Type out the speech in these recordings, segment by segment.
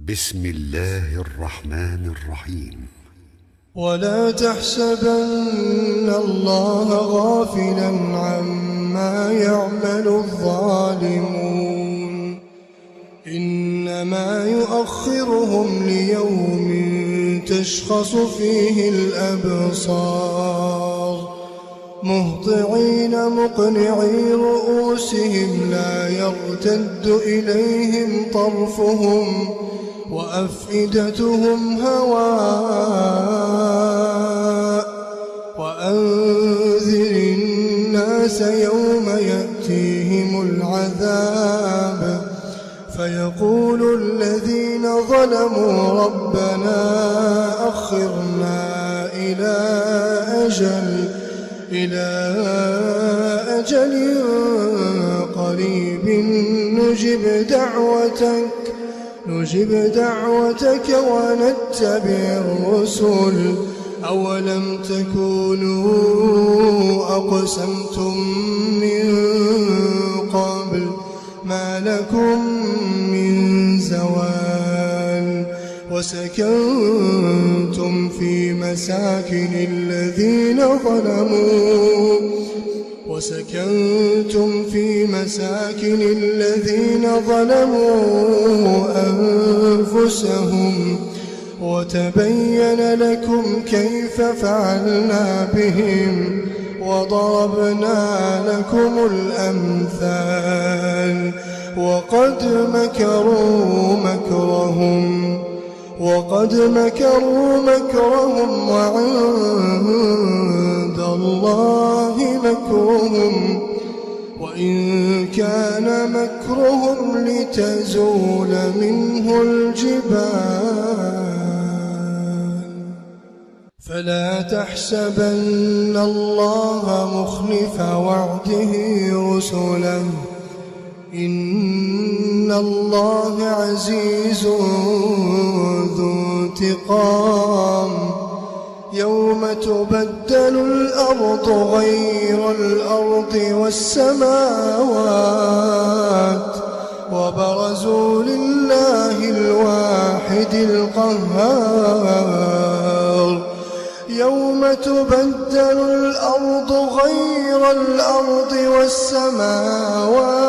بسم الله الرحمن الرحيم. ولا تحسبن الله غافلا عما يعمل الظالمون إنما يؤخرهم ليوم تشخص فيه الأبصار مهطعين مقنعي رؤوسهم لا يرتد إليهم طرفهم وأفئدتهم هواء وأنذر الناس يوم يأتيهم العذاب فيقول الذين ظلموا ربنا أخرنا إلى أجل قريب نجب دعوتك ونتبع الرسل أولم تكونوا أقسمتم من قبل ما لكم من زوال وسكنتم في مساكن الذين ظلموا أنفسهم وتبين لكم كيف فعلنا بهم وضربنا لكم الأمثال وقد مكروا مكرهم وعند الله مكرهم وإن كان مكرهم لتزول منه الجبال فلا تحسبن الله مخلف وعده رسله إن الله عزيز ذو انتقام يوم تبدل الأرض غير الأرض والسماوات وبرزوا لله الواحد القهار يوم تبدل الأرض غير الأرض والسماوات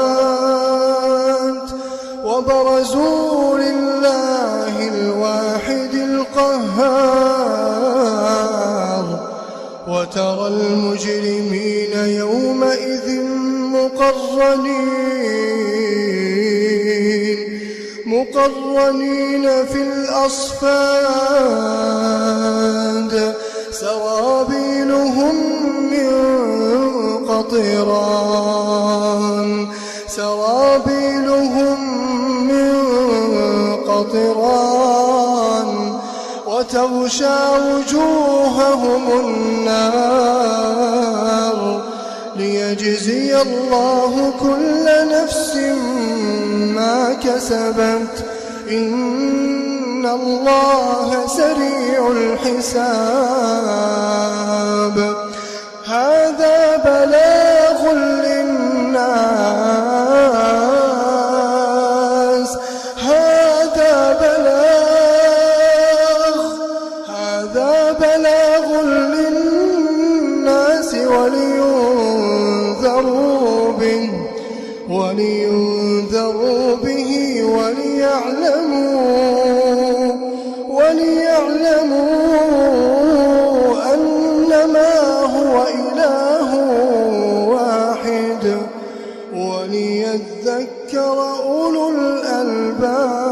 وبرزوا لله الواحد القهار وترى المجرمين يومئذ مقرنين في الأصفاد سرابيلهم من قطران وتغشى وجوههم النار ليجزي الله كل نفس ما كسبت إن الله سريع الحساب هذا بلاغ للناس ولينذروا به وليعلموا أنما هو إله واحد وليذكر أولو الألباب.